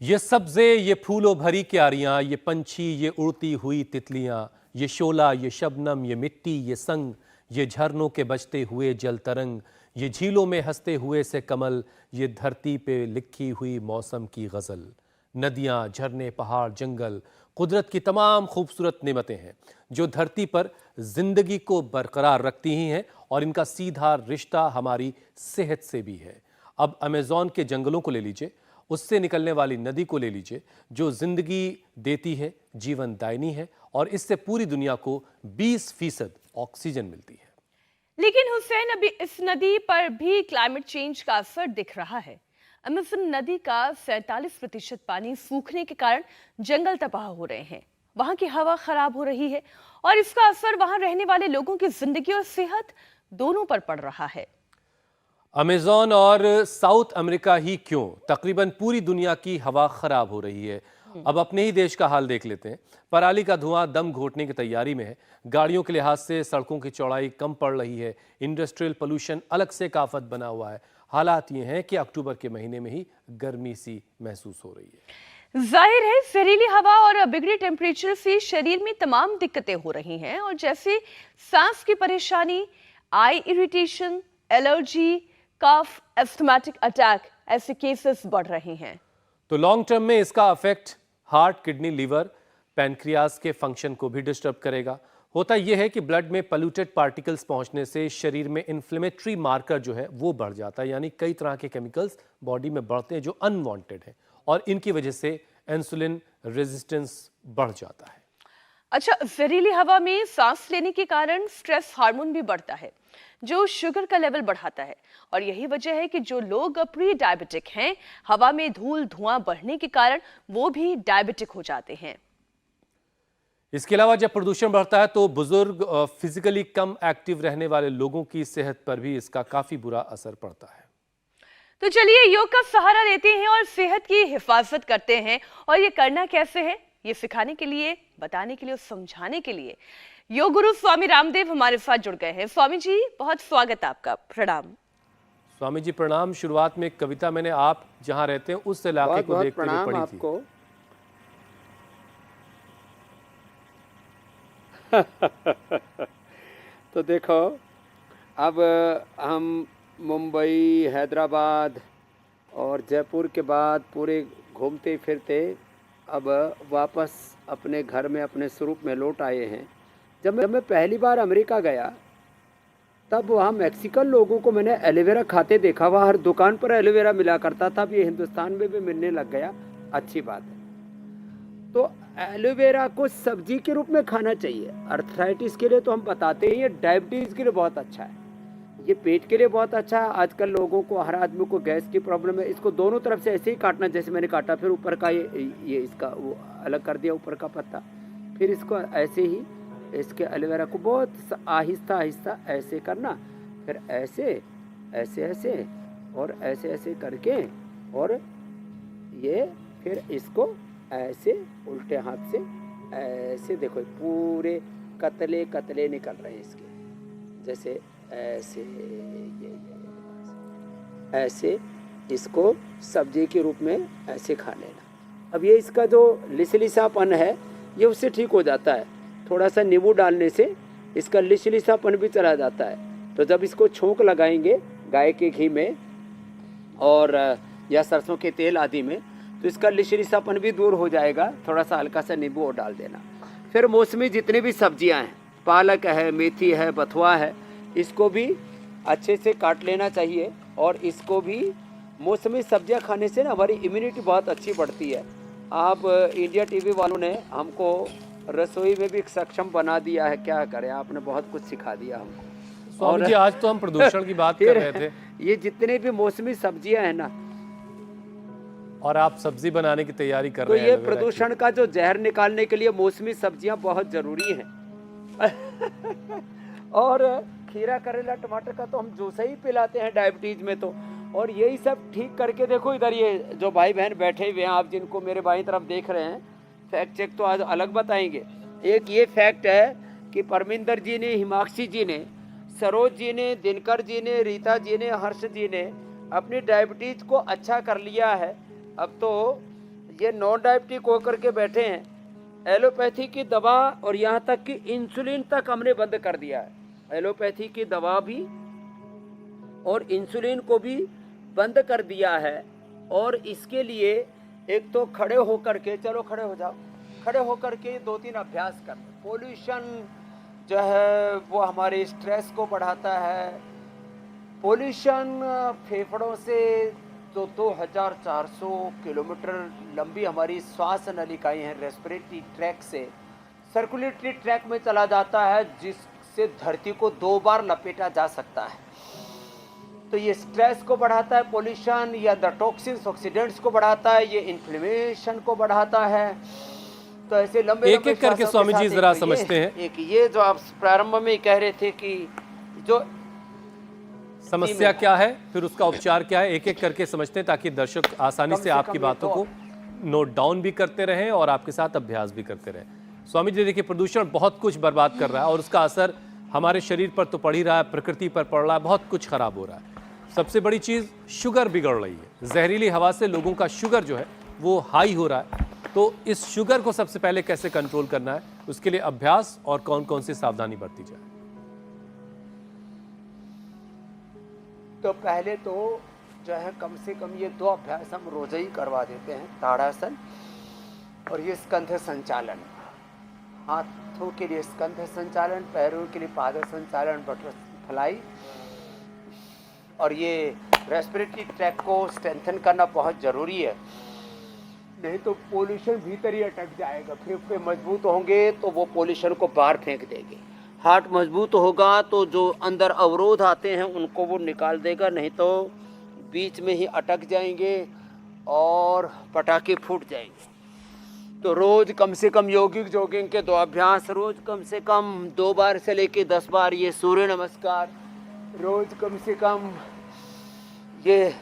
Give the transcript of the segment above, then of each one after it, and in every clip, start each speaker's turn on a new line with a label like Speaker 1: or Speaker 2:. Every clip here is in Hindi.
Speaker 1: ये सब्ज़े, ये फूलों भरी क्यारियां, ये पंछी, ये उड़ती हुई तितलियां, ये शोला, ये शबनम, ये मिट्टी, ये संग, ये झरनों के बजते हुए जल तरंग, ये झीलों में हंसते हुए से कमल, ये धरती पे लिखी हुई मौसम की गज़ल। नदियां, झरने, पहाड़, जंगल कुदरत की तमाम खूबसूरत नेमतें हैं जो धरती पर जिंदगी को बरकरार रखती ही हैं, और इनका सीधा रिश्ता हमारी सेहत से भी है। अब अमेज़न के जंगलों को ले लीजिए, उससे निकलने वाली नदी को ले लीजिए, जो जिंदगी देती है, जीवन दायनी है, और इससे पूरी दुनिया को 20% ऑक्सीजन मिलती है।
Speaker 2: लेकिन हुसैन, अभी इस नदी पर भी क्लाइमेट चेंज का असर दिख रहा है। अमेज़न नदी का 47% पानी सूखने के कारण जंगल तबाह हो रहे हैं, वहां की हवा खराब हो रही है और इसका असर वहां रहने वाले लोगों की जिंदगी और सेहत दोनों पर पड़ रहा है।
Speaker 1: अमेज़न और साउथ अमेरिका ही क्यों, तकरीबन पूरी दुनिया की हवा खराब हो रही है। अब अपने ही देश का हाल देख लेते हैं। पराली का धुआं दम घोटने की तैयारी में है। गाड़ियों के लिहाज से सड़कों की चौड़ाई कम पड़ रही है। इंडस्ट्रियल पोल्यूशन अलग से एक आफत बना हुआ है। हालात ये हैं कि अक्टूबर के महीने में ही गर्मी सी महसूस हो रही है।
Speaker 2: जाहिर है, जहरीली हवा और बिगड़ी टेम्परेचर से शरीर में तमाम दिक्कतें हो रही हैं, और जैसे सांस की परेशानी, आई इरिटेशन, एलर्जी, कफ, एस्थमेटिक अटैक, ऐसे केसेस बढ़ रहे हैं।
Speaker 1: तो लॉन्ग टर्म में इसका affect heart, kidney, liver, pancreas के फंक्शन को भी डिस्टर्ब करेगा। होता यह है कि ब्लड में पोल्यूटेड पार्टिकल्स पहुंचने से शरीर में इन्फ्लेमेटरी मार्कर जो है वो बढ़ जाता है, यानी कई तरह के केमिकल्स बॉडी में बढ़ते हैं जो अनवांटेड है, और इनकी वजह से इंसुलिन रेजिस्टेंस बढ़ जाता है।
Speaker 2: अच्छा, जहरीली हवा में सांस लेने के कारण स्ट्रेस हार्मोन भी बढ़ता है, जो शुगर का लेवल बढ़ाता है, और यही वजह है कि जो लोग प्री डायबिटिक हैं, हवा में धूल धुआं बढ़ने के कारण वो भी डायबिटिक हो जाते हैं।
Speaker 1: इसके अलावा जब प्रदूषण बढ़ता है तो बुजुर्ग, फिजिकली कम एक्टिव रहने वाले लोगों की सेहत पर भी इसका काफी बुरा असर पड़ता है।
Speaker 2: तो चलिए योग का सहारा लेते हैं और सेहत की हिफाजत करते हैं। और ये करना कैसे है, ये सिखाने के लिए, बताने के लिए और समझाने के लिए योग गुरु स्वामी रामदेव हमारे साथ जुड़ गए हैं। स्वामी जी, बहुत स्वागत आपका। प्रणाम।
Speaker 1: स्वामी जी प्रणाम। शुरुआत में एक कविता मैंने आप जहां रहते हैं उस इलाके को देखते हुए पढ़ी थी।
Speaker 3: तो देखो, अब हम मुंबई, हैदराबाद और जयपुर के बाद पूरे घूमते फिरते अब वापस अपने घर में, अपने स्वरूप में लौट आए हैं। जब मैं पहली बार अमेरिका गया तब वहाँ मैक्सिकन लोगों को मैंने एलोवेरा खाते देखा। वहाँ हर दुकान पर एलोवेरा मिला करता था। अब ये हिंदुस्तान में भी मिलने लग गया, अच्छी बात है। तो एलोवेरा को सब्जी के रूप में खाना चाहिए। अर्थराइटिस के लिए तो हम बताते हैं, ये डायबिटीज़ के लिए बहुत अच्छा है, ये पेट के लिए बहुत अच्छा है। आजकल लोगों को, हर आदमी को गैस की प्रॉब्लम है। इसको दोनों तरफ से ऐसे ही काटना, जैसे मैंने काटा, फिर ऊपर का ये इसका वो अलग कर दिया, ऊपर का पत्ता, फिर इसको ऐसे ही, इसके एलोवेरा को बहुत आहिस्ता आहिस्ता ऐसे करना, फिर ऐसे ऐसे ऐसे और ऐसे ऐसे करके, और ये फिर इसको ऐसे उल्टे हाथ से ऐसे, देखो पूरे कतले कतले निकल रहे हैं इसके, जैसे ऐसे ये ऐसे इसको सब्जी के रूप में ऐसे खा लेना। अब ये इसका जो लिसलिसापन है ये उससे ठीक हो जाता है। थोड़ा सा नींबू डालने से इसका लिसलिसापन भी चला जाता है। तो जब इसको छोंक लगाएंगे गाय के घी में और या सरसों के तेल आदि में, तो इसका लिसलिसापन भी दूर हो जाएगा। थोड़ा सा हल्का सा नींबू और डाल देना। फिर मौसमी जितनी भी सब्जियां हैं, पालक है, मेथी है, बथुआ है, इसको भी अच्छे से काट लेना चाहिए। और इसको भी, मौसमी सब्जियां खाने से ना हमारी इम्यूनिटी बहुत अच्छी बढ़ती है। आप इंडिया टीवी वालों ने हमको रसोई में भी सक्षम बना दिया है, क्या करें, आपने बहुत कुछ सिखा दिया हमको।
Speaker 1: स्वामी जी, आज तो हम प्रदूषण की बात कर रहे थे।
Speaker 3: ये जितने भी मौसमी सब्जियां हैं ना,
Speaker 1: और आप सब्जी बनाने की तैयारी कर
Speaker 3: तो
Speaker 1: रहे हैं।
Speaker 3: ये प्रदूषण का जो जहर निकालने के लिए मौसमी सब्जियां बहुत जरूरी हैं। और खीरा, करेला, टमाटर का तो हम जूस ही पिलाते हैं डायबिटीज में तो। और यही सब ठीक करके देखो, इधर ये जो भाई बहन बैठे हुए हैं, आप जिनको मेरे बाईं तरफ देख रहे हैं, फैक्ट चेक तो आज अलग बताएंगे। एक ये फैक्ट है कि परमिंदर जी ने, हिमाक्षी जी ने, सरोज जी ने, दिनकर जी ने, रीता जी ने, हर्ष जी ने अपनी डायबिटीज को अच्छा कर लिया है। अब तो ये नॉन डायबिटिक होकर के बैठे हैं। एलोपैथी की दवा और यहाँ तक कि इंसुलिन तक हमने बंद कर दिया है। एलोपैथी की दवा भी और इंसुलिन को भी बंद कर दिया है। और इसके लिए एक तो खड़े होकर के, चलो खड़े हो जाओ, खड़े होकर के 2-3 अभ्यास कर। पोल्यूशन जो है वो हमारे स्ट्रेस को बढ़ाता है। पोल्यूशन फेफड़ों से तो 2400 किलोमीटर लंबी हमारी श्वास नलिकाएं हैं, रेस्पिरेटरी ट्रैक से सर्कुलेटरी ट्रैक में चला जाता है, जिससे धरती को 2 बार लपेटा जा सकता है। तो ये स्ट्रेस को बढ़ाता है पोल्यूशन, या द टॉक्सिन्स ऑक्सीडेंट्स को बढ़ाता है, ये इन्फ्लेमेशन को बढ़ाता है। तो ऐसे लंबे
Speaker 1: एक एक करके स्वामी जी जरा समझते हैं।
Speaker 3: एक ये जो आप प्रारंभ में कह रहे थे कि जो
Speaker 1: समस्या क्या है, फिर उसका उपचार क्या है, एक एक करके समझते हैं ताकि दर्शक आसानी से आपकी बातों को नोट डाउन भी करते रहें और आपके साथ अभ्यास भी करते रहें। स्वामी जी देखिए, प्रदूषण बहुत कुछ बर्बाद कर रहा है और उसका असर हमारे शरीर पर तो पड़ ही रहा है, प्रकृति पर पड़ रहा है, बहुत कुछ खराब हो रहा है। सबसे बड़ी चीज शुगर बिगड़ रही है। जहरीली हवा से लोगों का शुगर जो है वो हाई हो रहा है। तो इस शुगर को सबसे पहले कैसे कंट्रोल करना है, उसके लिए अभ्यास और कौन कौन सी सावधानी बरती जाए?
Speaker 3: तो पहले तो जो है कम से कम ये 2 अभ्यास हम रोज ही करवा देते हैं, ताड़ासन और ये स्कंध संचालन। हाथों के लिए स्कंध संचालन, पैरों के लिए पाद संचालन, बटरफ्लाई। और ये रेस्पिरेटरी ट्रैक को स्ट्रेंथन करना बहुत ज़रूरी है, नहीं तो पोल्यूशन भीतर ही अटक जाएगा। फेफड़े मजबूत होंगे तो वो पोल्यूशन को बाहर फेंक देंगे। हार्ट मजबूत होगा तो जो अंदर अवरोध आते हैं उनको वो निकाल देगा, नहीं तो बीच में ही अटक जाएंगे और पटाखे फूट जाएंगे। तो रोज़ कम से कम जॉगिंग के 2 अभ्यास, रोज़ कम से कम 2 बार से लेके 10 बार ये सूर्य नमस्कार, रोज़ कम से कम ये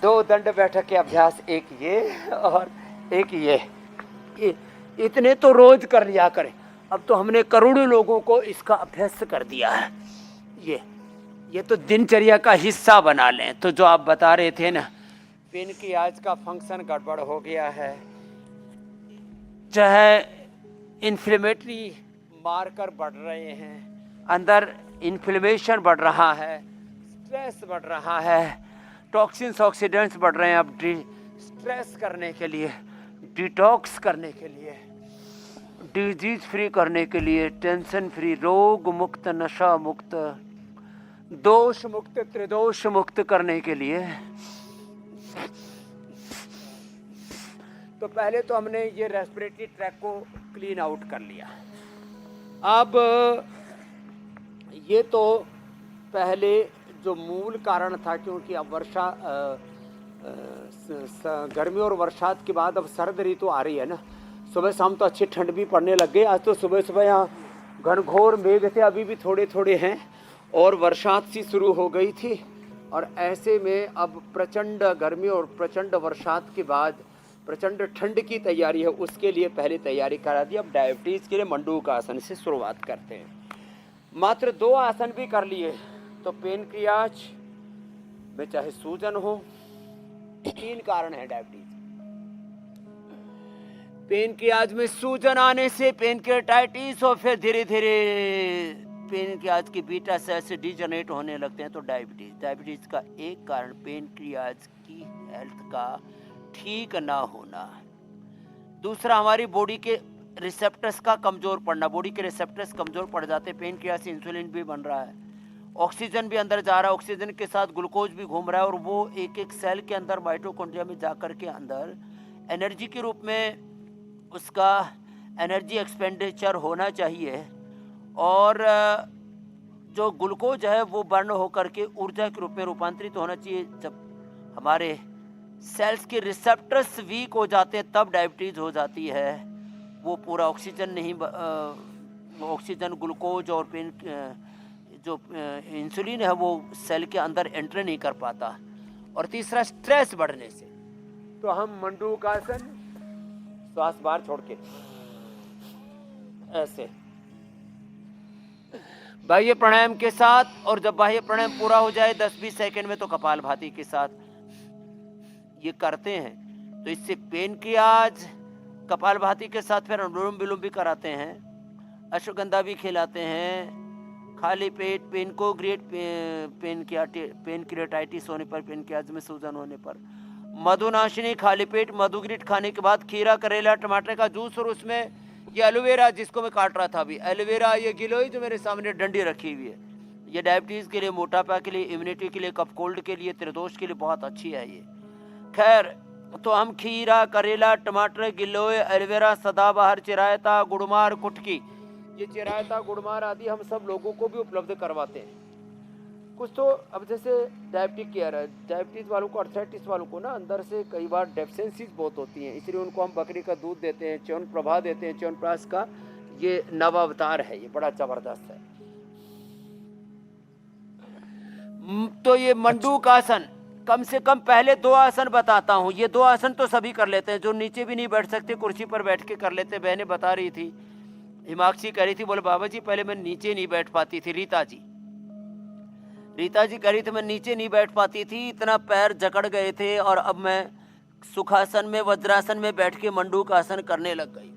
Speaker 3: 2 दंड बैठक के अभ्यास, एक ये और एक ये इतने तो रोज़ कर लिया करें। अब तो हमने करोड़ों लोगों को इसका अभ्यास कर दिया है। ये तो दिनचर्या का हिस्सा बना लें। तो जो आप बता रहे थे ना, पेन की आज का फंक्शन गड़बड़ हो गया है, चाहे इन्फ्लेमेटरी मार्कर बढ़ रहे हैं, अंदर इन्फ्लेमेशन बढ़ रहा है, स्ट्रेस बढ़ रहा है, टॉक्सिन्स ऑक्सीडेंट्स बढ़ रहे हैं। अब स्ट्रेस करने के लिए, डिटॉक्स करने के लिए, डिजीज फ्री करने के लिए, टेंशन फ्री, रोग मुक्त, नशा मुक्त, दोष मुक्त, त्रिदोष मुक्त करने के लिए तो पहले तो हमने ये रेस्पिरेटरी ट्रैक को क्लीन आउट कर लिया। अब ये तो पहले जो मूल कारण था, क्योंकि अब वर्षा गर्मी और बरसात के बाद अब सर्द ऋतु आ रही है ना, सुबह शाम तो अच्छी ठंड भी पड़ने लग गई। आज तो सुबह सुबह यहाँ घनघोर मेघ थे, अभी भी थोड़े थोड़े हैं और बरसात सी शुरू हो गई थी। और ऐसे में अब प्रचंड गर्मी और प्रचंड बरसात के बाद प्रचंड ठंड की तैयारी है, उसके लिए पहले तैयारी करा दी। अब डायबिटीज़ के लिए मंडूक आसन से शुरुआत करते हैं। मात्र 2 आसन भी कर लिए तो पेनक्रियाज में चाहे सूजन हो, 3 कारण है डायबिटीज। पेनक्रियाज में सूजन आने से पेनक्रियाटाइटिस और फिर धीरे धीरे पेनक्रियाज की बीटा सेल से डिजनरेट होने लगते हैं, तो डायबिटीज का एक कारण पेनक्रियाज की हेल्थ का ठीक ना होना। दूसरा, हमारी बॉडी के रिसेप्टर्स का कमजोर पड़ना। बॉडी के रिसेप्टर्स कमजोर पड़ जाते हैं, पेनक्रियाज से इंसुलिन भी बन रहा है, ऑक्सीजन भी अंदर जा रहा है, ऑक्सीजन के साथ ग्लूकोज भी घूम रहा है, और वो एक एक सेल के अंदर माइटोकॉन्ड्रिया में जाकर के अंदर एनर्जी के रूप में उसका एनर्जी एक्सपेंडिचर होना चाहिए, और जो ग्लूकोज है वो बर्न होकर के ऊर्जा के रूप में रूपांतरित होना चाहिए। जब हमारे सेल्स के रिसेप्टर्स वीक हो जाते हैं तब डायबिटीज़ हो जाती है। वो पूरा ऑक्सीजन नहीं, ऑक्सीजन, ग्लूकोज और जो इंसुलिन है वो सेल के अंदर एंटर नहीं कर पाता। और तीसरा, स्ट्रेस बढ़ने से। तो हम मंडूकासन, श्वास बाहर छोड़ के ऐसे बाह्य प्राणायाम के साथ, और जब बाह्य प्राणायाम पूरा हो जाए 10-20 सेकंड में तो कपालभाति के साथ ये करते हैं। तो इससे पेन की आज कपालभाति के साथ फिर अनुलोम विलोम भी कराते हैं, अश्वगंधा भी खिलाते हैं। खाली पेट पेन को ग्रेट पेन क्रिएटाइटिस होने पर, पेन की आज में सूजन होने पर, मधुनाशिनी खाली पेट मधुग्रीट खाने के बाद खीरा, करेला, टमाटर का जूस और उसमें ये एलोवेरा जिसको मैं काट रहा था अभी, एलोवेरा, ये गिलोय जो मेरे सामने डंडी रखी हुई है, ये डायबिटीज़ के लिए, मोटापा के लिए, इम्यूनिटी के लिए, कफ कोल्ड के लिए, त्रिदोष के लिए बहुत अच्छी है ये। खैर, तो हम खीरा, करेला, टमाटर, गिलोय, एलोवेरा, सदाबहार, चिरायता, गुड़मार, कुटकी, ये चिरायता, गुड़मार आदि हम सब लोगों को भी उपलब्ध करवाते हैं। कुछ तो अब जैसे डायबिटिक केयर है, डायबिटीज़ वालों को, अर्थराइटिस वालों को ना अंदर से कई बार डेफिशिएंसीज बहुत होती हैं, इसलिए उनको हम बकरी का दूध देते हैं, च्यवनप्रभा देते हैं। च्यवनप्राश का ये नव अवतार है, ये बड़ा जबरदस्त है। तो ये मंडूक आसन, कम से कम पहले 2 आसन बताता हूँ। ये 2 आसन तो सभी कर लेते हैं, जो नीचे भी नहीं बैठ सकते कुर्सी पर बैठ के कर लेते। बहनें बता रही थी, हिमाक्षी कह रही थी, बोले बाबा जी पहले मैं नीचे नहीं बैठ पाती थी। रीता जी कह रही थी मैं नीचे नहीं बैठ पाती थी, इतना पैर जकड़ गए थे, और अब मैं सुखासन में, वज्रासन में बैठ के मंडूक आसन करने लग गई।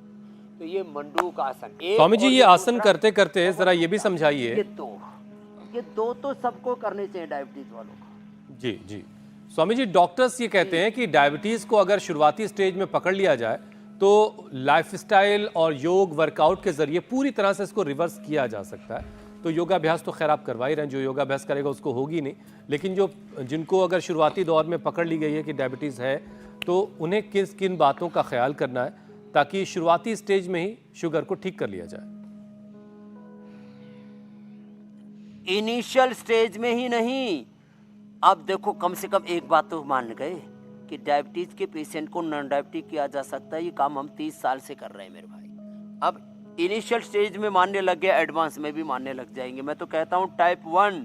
Speaker 3: तो ये मंडूक आसन,
Speaker 1: स्वामी जी ये आसन करते करते जरा ये भी समझाइए।
Speaker 3: ये दो तो सबको करने चाहिए डायबिटीज वालों को।
Speaker 1: जी जी स्वामी जी, डॉक्टर्स ये कहते हैं कि डायबिटीज़ को अगर शुरुआती स्टेज में पकड़ लिया जाए तो लाइफस्टाइल और योग वर्कआउट के जरिए पूरी तरह से इसको रिवर्स किया जा सकता है। तो योगाभ्यास तो खैर आप करवा ही रहे हैं, जो योगाभ्यास करेगा उसको होगी नहीं, लेकिन जिनको अगर शुरुआती दौर में पकड़ ली गई है कि डायबिटीज़ है, तो उन्हें किन बातों का ख्याल करना है ताकि शुरुआती स्टेज में ही शुगर को ठीक कर लिया जाए।
Speaker 3: इनिशियल स्टेज में ही नहीं, अब देखो कम से कम एक बात तो मान गए कि डायबिटीज के पेशेंट को नॉन डायबिटिक किया जा सकता है। ये काम हम 30 साल से कर रहे हैं मेरे भाई। अब इनिशियल स्टेज में मानने लग गए, एडवांस में भी मानने लग जाएंगे। मैं तो कहता हूँ टाइप 1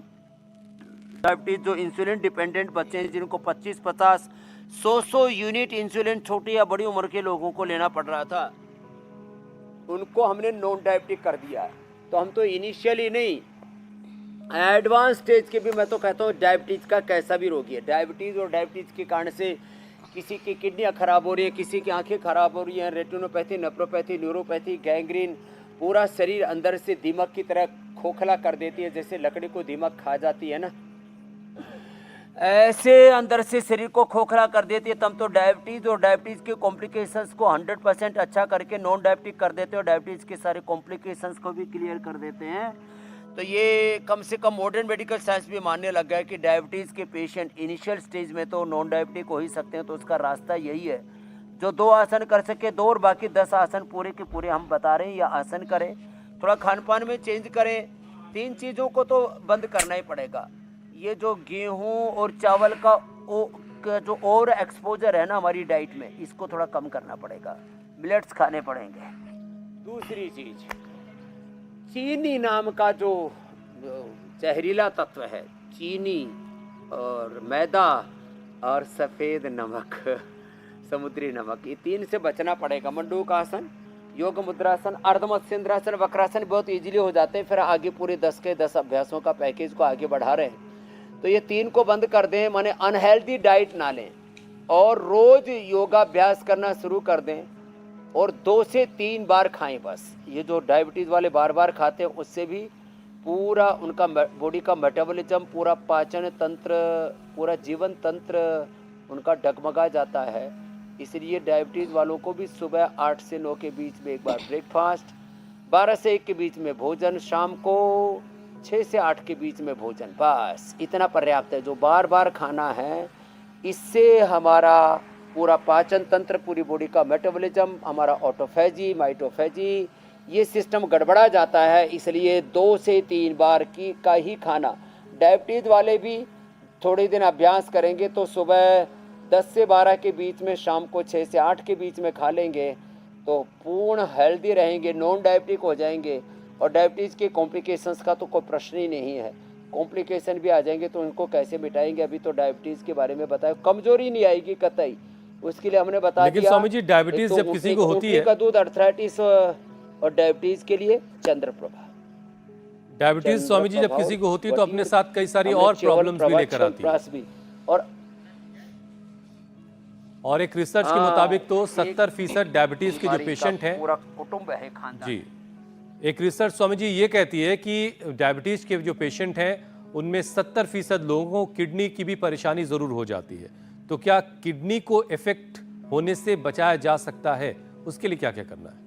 Speaker 3: डायबिटीज जो इंसुलिन डिपेंडेंट बच्चे हैं, जिनको 25, 50, 100 यूनिट इंसुलिन छोटी या बड़ी उम्र के लोगों को लेना पड़ रहा था, उनको हमने नॉन डायबिटिक कर दिया। तो हम तो इनिशियली नहीं, एडवांस स्टेज के भी, मैं तो कहता हूँ डायबिटीज़ का कैसा भी रोगी है, डायबिटीज़ और डायबिटीज़ के कारण से किसी की किडनियाँ खराब हो रही हैं, किसी की आंखें खराब हो रही हैं, रेटिनोपैथी, नेफ्रोपैथी, न्यूरोपैथी, गैंग्रीन, पूरा शरीर अंदर से दीमक की तरह खोखला कर देती है, जैसे लकड़ी को दीमक खा जाती है ना, ऐसे अंदर से शरीर को खोखला कर देती है। तब तो डायबिटीज़ और डायबिटीज़ के कॉम्प्लिकेशंस को 100% अच्छा करके नॉन डायबिटिक कर देते हैं और डायबिटीज़ के सारे कॉम्प्लिकेशंस को भी क्लियर कर देते हैं। तो ये कम से कम मॉडर्न मेडिकल साइंस भी मानने लग गया है कि डायबिटीज़ के पेशेंट इनिशियल स्टेज में तो नॉन डायबिटिक हो ही सकते हैं। तो उसका रास्ता यही है, जो 2 आसन कर सके 2 और बाकी 10 आसन पूरे के पूरे हम बता रहे हैं, या आसन करें, थोड़ा खान पान में चेंज करें। 3 चीज़ों को तो बंद करना ही पड़ेगा। ये जो गेहूँ और चावल का जो और एक्सपोजर है ना हमारी डाइट में, इसको थोड़ा कम करना पड़ेगा, मिलेट्स खाने पड़ेंगे। दूसरी चीज़, चीनी नाम का जो जहरीला तत्व है, चीनी और मैदा और सफ़ेद नमक, समुद्री नमक, ये 3 से बचना पड़ेगा। मंडूक आसन, योग मुद्रासन, अर्धमत्स्येंद्रासन, वक्रासन बहुत इजीली हो जाते हैं। फिर आगे पूरे 10 के 10 अभ्यासों का पैकेज को आगे बढ़ा रहे हैं। तो ये 3 को बंद कर दें, माने अनहेल्दी डाइट ना लें और रोज़ योगाभ्यास करना शुरू कर दें और 2 से 3 बार खाएं बस। ये जो डायबिटीज़ वाले बार बार खाते हैं, उससे भी पूरा उनका बॉडी का मेटाबॉलिज्म, पूरा पाचन तंत्र, पूरा जीवन तंत्र उनका डगमगा जाता है। इसलिए डायबिटीज़ वालों को भी सुबह 8 से 9 के बीच में एक बार ब्रेकफास्ट, 12 से 1 के बीच में भोजन, शाम को 6 से 8 के बीच में भोजन, बस इतना पर्याप्त है। जो बार बार खाना है, इससे हमारा पूरा पाचन तंत्र, पूरी बॉडी का मेटाबॉलिज्म, हमारा ऑटोफेजी, माइटोफेजी, ये सिस्टम गड़बड़ा जाता है। इसलिए 2 से 3 बार का ही खाना। डायबिटीज़ वाले भी थोड़े दिन अभ्यास करेंगे तो सुबह 10 से 12 के बीच में, शाम को 6 से 8 के बीच में खा लेंगे तो पूर्ण हेल्दी रहेंगे, नॉन डायबिटिक हो जाएंगे। और डायबिटीज़ के कॉम्प्लिकेशंस का तो कोई प्रश्न ही नहीं है। कॉम्प्लिकेशन भी आ जाएंगे तो उनको कैसे मिटाएंगे, अभी तो डायबिटीज़ के बारे में बताया। कमजोरी नहीं आएगी कतई, उसके लिए हमने बता दिया।
Speaker 1: लेकिन स्वामी जी डायबिटीज जब किसी को होती है,
Speaker 3: का दूध अर्थराइटिस और डायबिटीज के लिए चंद्रप्रभा।
Speaker 1: डायबिटीज स्वामी जी जब किसी को होती है तो अपने साथ कई सारी और प्रॉब्लम्स भी लेकर आती है।
Speaker 3: और
Speaker 1: और एक रिसर्च के मुताबिक तो 70% डायबिटीज के जो पेशेंट हैं,
Speaker 3: पूरा कुटुंब है, खानदान।
Speaker 1: जी, एक रिसर्च स्वामी जी ये कहती है कि डायबिटीज के जो पेशेंट हैं उनमें 70% लोगों को किडनी की भी परेशानी जरूर हो जाती है। तो क्या किडनी को इफेक्ट होने से बचाया जा सकता है? उसके लिए क्या क्या करना है?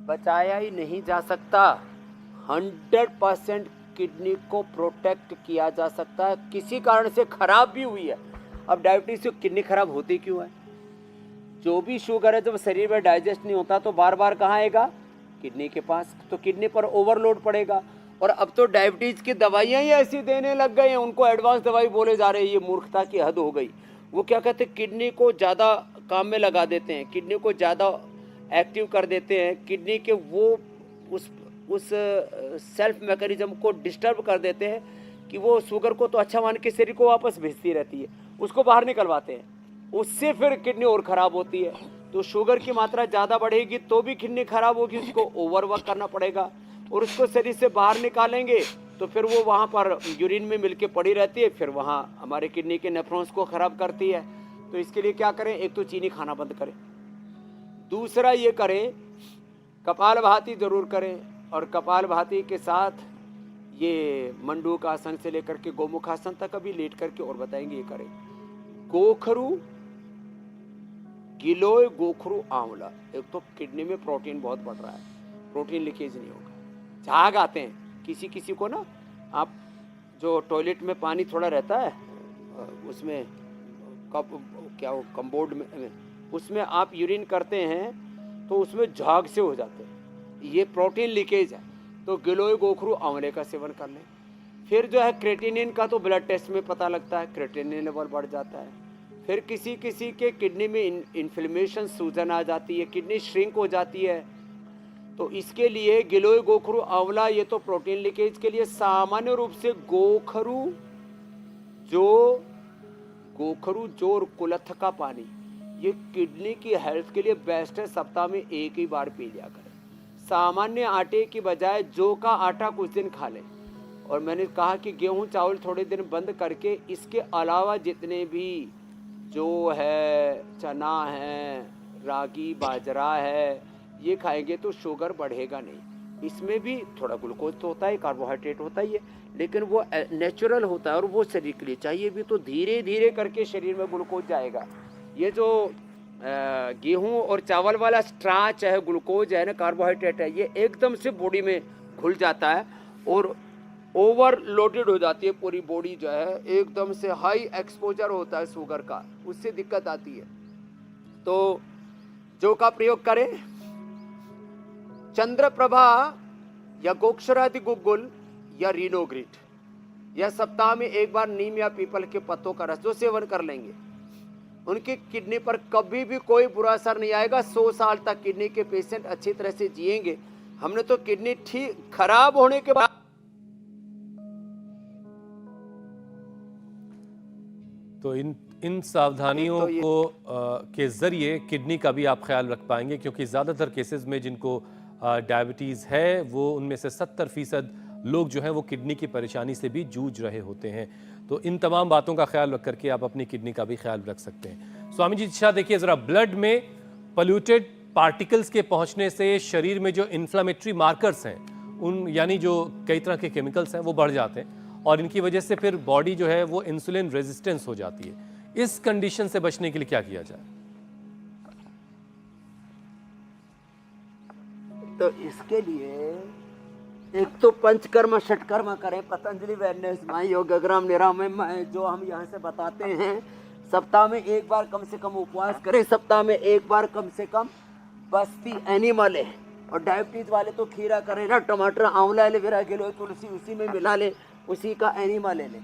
Speaker 3: बचाया ही नहीं जा सकता। 100% किडनी को प्रोटेक्ट किया जा सकता है। किसी कारण से खराब भी हुई है, अब डायबिटीज से किडनी खराब होती क्यों है? जो भी शुगर है जब शरीर में डाइजेस्ट नहीं होता तो बार बार कहाँ आएगा? किडनी के पास। तो किडनी पर ओवरलोड पड़ेगा। और अब तो डायबिटीज की दवाइयाँ ही ऐसी देने लग गए हैं, उनको एडवांस दवाई बोले जा रहे हैं। ये मूर्खता की हद हो गई। वो क्या कहते हैं, किडनी को ज़्यादा काम में लगा देते हैं, किडनी को ज़्यादा एक्टिव कर देते हैं, किडनी के वो उस सेल्फ मैकेनिज्म को डिस्टर्ब कर देते हैं कि वो शुगर को तो अच्छा मान के शरीर को वापस भेजती रहती है, उसको बाहर निकलवाते हैं। उससे फिर किडनी और ख़राब होती है। तो शुगर की मात्रा ज़्यादा बढ़ेगी तो भी किडनी खराब होगी, उसको ओवरवर्क करना पड़ेगा। और उसको शरीर से बाहर निकालेंगे तो फिर वो वहाँ पर यूरिन में मिलके पड़ी रहती है, फिर वहाँ हमारे किडनी के नेफ्रॉन्स को ख़राब करती है। तो इसके लिए क्या करें? एक तो चीनी खाना बंद करें, दूसरा ये करें कपालभाति ज़रूर करें। और कपालभाति के साथ ये मंडूक आसन से लेकर के गोमुख आसन तक अभी लेट करके और बताएंगे ये करें। गोखरू, गिलोय, गोखरू, आंवला। एक तो किडनी में प्रोटीन बहुत बढ़ रहा है, प्रोटीन लीकेज नहीं होगा। झाग आते हैं किसी किसी को ना, आप जो टॉयलेट में पानी थोड़ा रहता है उसमें कप क्या वो कम्बोर्ड में उसमें आप यूरिन करते हैं तो उसमें झाग से हो जाते हैं, ये प्रोटीन लीकेज है। तो गिलोय, गोखरू, आंवले का सेवन कर लें। फिर जो है क्रेटिनिन का तो ब्लड टेस्ट में पता लगता है, क्रेटिनिन लेवल बढ़ जाता है। फिर किसी किसी के किडनी में इन्फ्लेमेशन, सूजन आ जाती है, किडनी श्रिंक हो जाती है। तो इसके लिए गिलोय, गोखरू, आंवला ये तो प्रोटीन लीकेज के लिए। सामान्य रूप से गोखरू जो और कुलथ का पानी ये किडनी की हेल्थ के लिए बेस्ट है। सप्ताह में एक ही बार पी लिया करें। सामान्य आटे की बजाय जौ का आटा कुछ दिन खा लें। और मैंने कहा कि गेहूं चावल थोड़े दिन बंद करके इसके अलावा जितने भी जौ है, चना है, रागी, बाजरा है, ये खाएंगे तो शुगर बढ़ेगा नहीं। इसमें भी थोड़ा ग्लूकोज तो होता है, कार्बोहाइड्रेट होता ही है, लेकिन वो नेचुरल होता है और वो शरीर के लिए चाहिए भी। तो धीरे धीरे करके शरीर में ग्लूकोज जाएगा। ये जो गेहूं और चावल वाला स्टार्च है, ग्लूकोज है ना, कार्बोहाइड्रेट है, ये एकदम से बॉडी में घुल जाता है और ओवरलोडेड हो जाती है पूरी बॉडी जो है, एकदम से हाई एक्सपोजर होता है शुगर का, उससे दिक्कत आती है। तो जौ का प्रयोग करें। चंद्रप्रभा या गोक्षरादि गुग्गुल या रीनोग्रिट, या सप्ताह में एक बार नीम या पीपल के पत्तों का रस जो सेवन कर लेंगे, उनकी किडनी पर कभी भी कोई बुरा असर नहीं आएगा। 100 साल तक किडनी के पेशेंट अच्छी तरह से जिएंगे। हमने तो किडनी ठीक खराब होने के बाद
Speaker 1: तो इन सावधानियों के जरिए किडनी का भी आप ख्याल रख पाएंगे, क्योंकि ज़्यादातर केसेस में जिनको डायबिटीज़ है वो उनमें से 70% लोग जो हैं वो किडनी की परेशानी से भी जूझ रहे होते हैं। तो इन तमाम बातों का ख्याल रख करके आप अपनी किडनी का भी ख्याल रख सकते हैं। स्वामी जी अच्छा देखिए ज़रा, ब्लड में पोल्यूटेड पार्टिकल्स के पहुंचने से शरीर में जो इन्फ्लामेटरी मार्कर्स हैं, उन यानी जो कई तरह के केमिकल्स हैं वो बढ़ जाते हैं और इनकी वजह से फिर बॉडी जो है वो इंसुलिन रेजिस्टेंस हो जाती है। इस कंडीशन से बचने के लिए क्या किया जाए?
Speaker 3: तो इसके लिए एक तो पंचकर्म षटकर्म करें। पतंजलि वेलनेस माई योगग्राम निराम में जो हम यहाँ से बताते हैं, सप्ताह में एक बार कम से कम उपवास करें, सप्ताह में एक बार कम से कम बस्ती एनिमल है। और डायबिटीज वाले तो खीरा करें ना, टमाटर, आंवला, एलोवेरा, गिलोय, तुलसी उसी में मिला ले, उसी का एनिमा ले लें।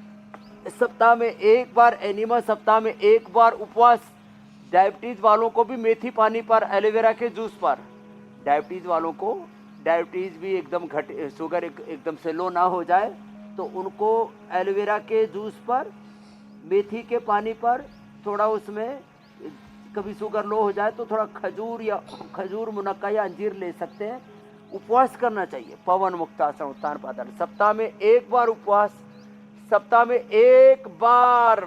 Speaker 3: सप्ताह में एक बार एनिमा, सप्ताह में एक बार उपवास। डायबिटीज वालों को भी मेथी पानी पर, एलोवेरा के जूस पर, डायबिटीज वालों को डायबिटीज भी एकदम शुगर एकदम से लो ना हो जाए तो उनको एलोवेरा के जूस पर, मेथी के पानी पर, थोड़ा उसमें कभी शुगर लो हो जाए तो थोड़ा खजूर, मुनक्का या अंजीर ले सकते हैं। उपवास करना चाहिए। पवन मुक्तासन, उत्तान पादन, सप्ताह में एक बार उपवास। सप्ताह में एक बार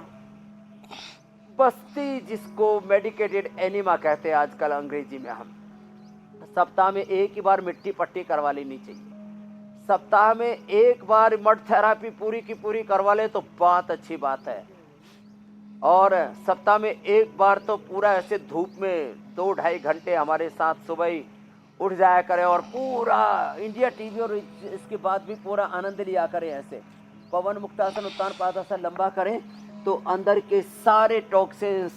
Speaker 3: बस्ती, जिसको मेडिकेटेड एनिमा कहते हैं आजकल अंग्रेजी में हम, सप्ताह में एक ही बार मिट्टी पट्टी करवा लेनी चाहिए। सप्ताह में एक बार मड थेरापी पूरी की पूरी करवा ले तो बहुत अच्छी बात है। और सप्ताह में एक बार तो पूरा ऐसे धूप में 2-2.5 घंटे हमारे साथ सुबह ही उठ जाया करें और पूरा इंडिया टीवी और इसके बाद भी पूरा आनंद लिया करें। ऐसे पवन मुक्तासन, उत्तान पादासन लंबा करें तो अंदर के सारे टॉक्सिन्स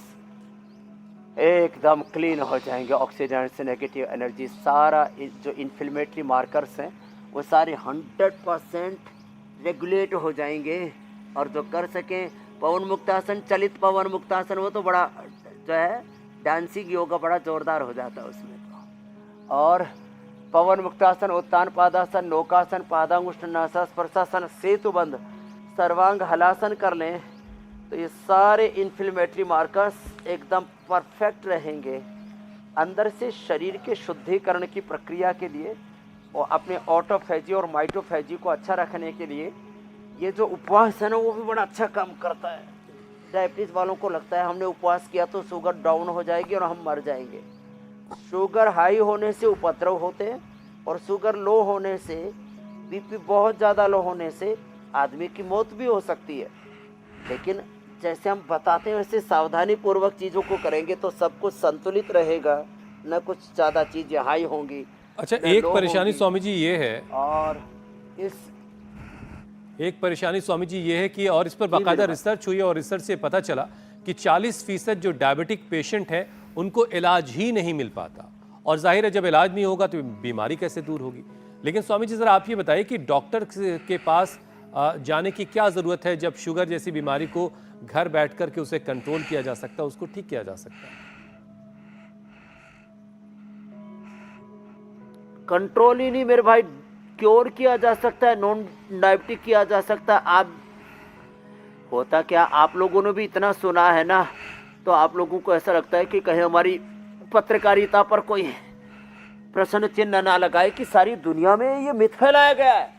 Speaker 3: एकदम क्लीन हो जाएंगे। ऑक्सीजन से नेगेटिव एनर्जी, सारा जो इन्फ्लेमेटरी मार्कर्स हैं वो सारे 100% रेगुलेट हो जाएंगे। और जो कर सकें पवन मुक्तासन, चलित पवन मुक्तासन, वो तो बड़ा जो है डांसिंग योगा बड़ा जोरदार हो जाता है उसमें तो। और पवन मुक्तासन, उत्तान पादासन, नौकासन, पादांगुष्ठ नासा स्पर्शासन, सेतुबंध, सर्वांग हलासन कर लें तो ये सारे इन्फ्लेमेटरी मार्कर्स एकदम परफेक्ट रहेंगे। अंदर से शरीर के शुद्धिकरण की प्रक्रिया के लिए और अपने ऑटोफेजी और माइटोफेजी को अच्छा रखने के लिए ये जो उपवास है ना वो भी बड़ा अच्छा काम करता है। डायबिटीज़ वालों को लगता है हमने उपवास किया तो शुगर डाउन हो जाएगी और हम मर जाएंगे। शुगर हाई होने से उपद्रव होते हैं और शुगर लो होने से, बीपी बहुत ज़्यादा लो होने से आदमी की मौत भी हो सकती है। लेकिन जैसे हम बताते हैं वैसे सावधानी पूर्वक चीज़ों को करेंगे तो सब कुछ संतुलित रहेगा, न कुछ ज़्यादा चीज़ें हाई होंगी।
Speaker 1: अच्छा, एक परेशानी स्वामी जी ये है,
Speaker 3: और
Speaker 1: एक परेशानी स्वामी जी ये है कि, और इस पर बाकायदा रिसर्च हुई और रिसर्च से पता चला कि 40% जो डायबिटिक पेशेंट हैं उनको इलाज ही नहीं मिल पाता। और जाहिर है जब इलाज नहीं होगा तो बीमारी कैसे दूर होगी। लेकिन स्वामी जी ज़रा आप ये बताइए कि डॉक्टर के पास जाने की क्या ज़रूरत है जब शुगर जैसी बीमारी को घर बैठ कर के उसे कंट्रोल किया जा सकता है, उसको ठीक किया जा सकता है?
Speaker 3: कंट्रोल ही नहीं मेरे भाई, क्योर किया जा सकता है, नॉन डायबिटिक किया जा सकता है। आप होता क्या, आप लोगों ने भी इतना सुना है ना, तो आप लोगों को ऐसा लगता है कि कहीं हमारी पत्रकारिता पर कोई प्रश्न चिन्ह ना लगाए कि सारी दुनिया में ये मिथ फैलाया गया है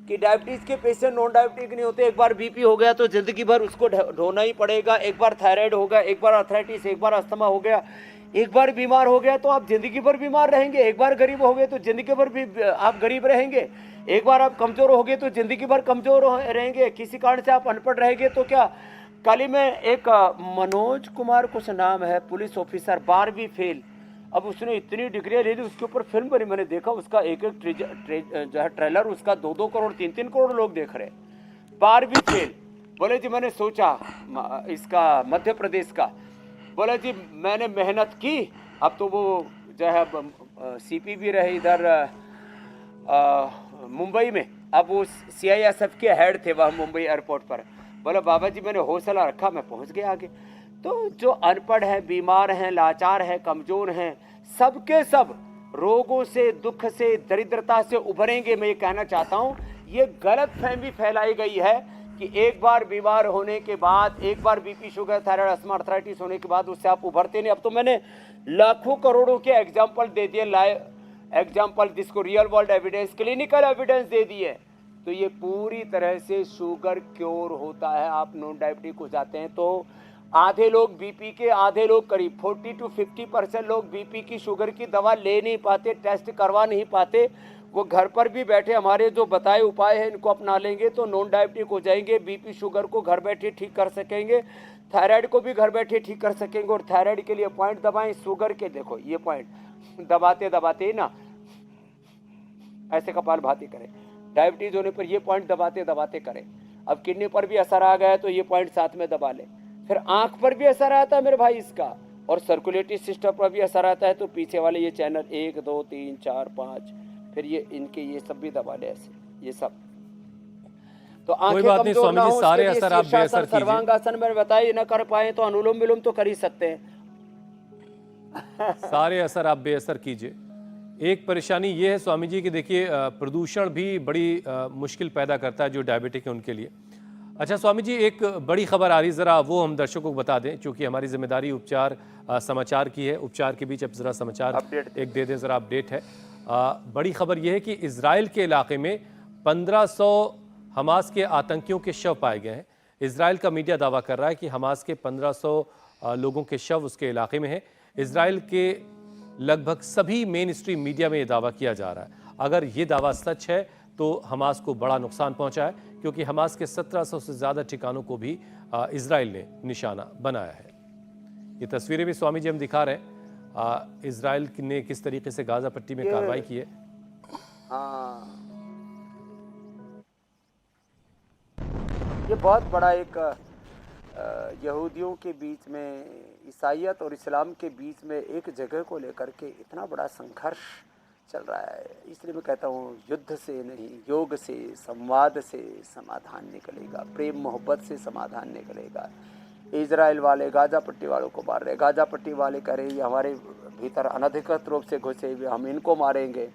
Speaker 3: कि डायबिटीज़ के पेशेंट नॉन डायबिटिक नहीं होते। एक बार बीपी हो गया तो ज़िंदगी भर उसको ढोना ही पड़ेगा। एक बार थायराइड हो गया, एक बार आर्थराइटिस, एक बार अस्थमा हो गया, एक बार बीमार हो गया तो आप ज़िंदगी भर बीमार रहेंगे। एक बार गरीब हो गए तो ज़िंदगी भर भी आप गरीब रहेंगे। एक बार आप कमज़ोर हो गए तो ज़िंदगी भर कमज़ोर रहेंगे। किसी कारण से आप अनपढ़ रहेंगे तो क्या। कल ही में एक मनोज कुमार कुछ नाम है, पुलिस ऑफिसर, 12वीं फेल। अब उसने इतनी डिग्रियाँ ले ली, उसके ऊपर फिल्म बनी, मैंने देखा उसका एक जो है ट्रेलर, उसका 2-2 करोड़ 3-3 करोड़ लोग देख रहे। 12वीं फेल। बोले जी मैंने सोचा इसका मध्य प्रदेश का, बोले जी मैंने मेहनत की। अब तो वो जो है सीपी भी रहे इधर मुंबई में, अब वो CISF के हेड थे वह मुंबई एयरपोर्ट पर। बोले बाबा जी मैंने हौसला रखा, मैं पहुंच गया आगे। तो जो अनपढ़ हैं, बीमार हैं, लाचार हैं, कमज़ोर हैं, सबके सब रोगों से, दुख से, दरिद्रता से उभरेंगे। मैं ये कहना चाहता हूँ, ये गलत फहमी फैलाई गई है कि एक बार बीमार होने के बाद, एक बार BP, sugar, thyroid, asthma, arthritis होने के बाद उससे आप उभरते नहीं। अब तो मैंने लाखों करोड़ों के एग्जाम्पल दे दिए, लाइव एग्जाम्पल, जिसको real world evidence, clinical evidence दे दिए। तो ये पूरी तरह से शुगर क्योर होता है। आप नॉन डायबिटिक हो जाते हैं तो आधे लोग बीपी के, आधे लोग करीब 40 to 50% लोग बीपी की, शुगर की दवा ले नहीं पाते, टेस्ट करवा नहीं पाते। वो घर पर भी बैठे हमारे जो बताए उपाय हैं इनको अपना लेंगे तो नॉन डायबिटिक हो जाएंगे। बीपी शुगर को घर बैठे ठीक कर सकेंगे, थायराइड को भी घर बैठे ठीक कर सकेंगे। और थायराइड के लिए पॉइंट दबाएं, शुगर के देखो ये पॉइंट दबाते दबाते ही ना ऐसे कपालभाति करें। डायबिटीज़ होने पर ये पॉइंट दबाते दबाते करें। अब किडनी पर भी असर आ गया है तो ये पॉइंट साथ में दबा लें। फिर आँख पर भी असर आता है मेरे भाई इसका, और सर्कुलेटरी सिस्टम पर भी असर आता है। तो पीछे वाले ये चैनल 1, 2, 3, 4, 5, फिर ये इनके ये सब भी दबा ले ऐसे, ये सब। तो आंखें कमजोर ना हो,
Speaker 1: सारे असर आप बेअसर कीजिए।
Speaker 3: सर्वांगासन में बताइए, न कर पाए तो अनुलोम विलोम तो कर ही सकते हैं।
Speaker 1: सारे असर आप बेअसर कीजिए। एक परेशानी ये है स्वामी जी कि देखिए प्रदूषण भी बड़ी मुश्किल पैदा करता है जो डायबिटिक है उनके लिए। अच्छा स्वामी जी, एक बड़ी खबर आ रही है, ज़रा वो हम दर्शकों को बता दें, क्योंकि हमारी जिम्मेदारी उपचार समाचार की है। उपचार के बीच अब ज़रा समाचार एक दे दें, ज़रा अपडेट है। बड़ी खबर यह है कि इजराइल के इलाके में 1500 हमास के आतंकियों के शव पाए गए हैं। इजराइल का मीडिया दावा कर रहा है कि हमास के 1500 लोगों के शव उसके इलाके में हैं। इजराइल के लगभग सभी मेन स्ट्रीम मीडिया में यह दावा किया जा रहा है। अगर ये दावा सच है तो हमास को बड़ा नुकसान पहुंचा है, क्योंकि हमास के 1700 से ज़्यादा ठिकानों को भी इजराइल ने निशाना बनाया है। ये तस्वीरें भी स्वामी जी हम दिखा रहे हैं, इजराइल ने किस तरीके से गाजा पट्टी में कार्रवाई की है।
Speaker 3: हाँ, ये बहुत बड़ा एक यहूदियों के बीच में, ईसाईयत और इस्लाम के बीच में एक जगह को लेकर के इतना बड़ा संघर्ष चल रहा है। इसलिए मैं कहता हूँ, युद्ध से नहीं, योग से, संवाद से समाधान निकलेगा, प्रेम मोहब्बत से समाधान निकलेगा। इजराइल वाले गाजा पट्टी वालों को मार रहे, गाजा पट्टी वाले कह रहे ये हमारे भीतर अनधिकृत रूप से घुसे हुए, हम इनको मारेंगे।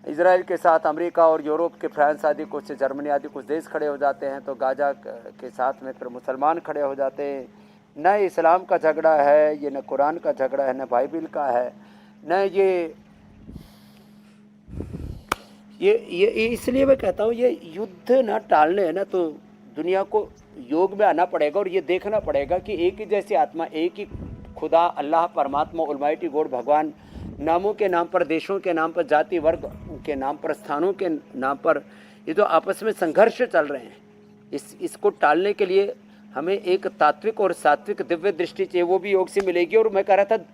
Speaker 3: इजराइल के साथ अमेरिका और यूरोप के फ्रांस आदि कुछ, जर्मनी आदि कुछ देश खड़े हो जाते हैं, तो गाजा के साथ में फिर मुसलमान खड़े हो जाते हैं। न इस्लाम का झगड़ा है ये, न कुरान का झगड़ा है, न बाइबिल का है, न ये इसलिए मैं कहता हूँ ये युद्ध ना टालने है ना, तो दुनिया को योग में आना पड़ेगा और ये देखना पड़ेगा कि एक ही जैसी आत्मा, एक ही खुदा, अल्लाह, परमात्मा, ऑलमाइटी गॉड, भगवान, नामों के नाम पर, देशों के नाम पर, जाति वर्ग के नाम पर, स्थानों के नाम पर ये जो आपस में संघर्ष चल रहे हैं, इसको टालने के लिए हमें एक तात्विक और सात्विक दिव्य दृष्टि चाहिए, वो भी योग से मिलेगी। और मैं कह रहा था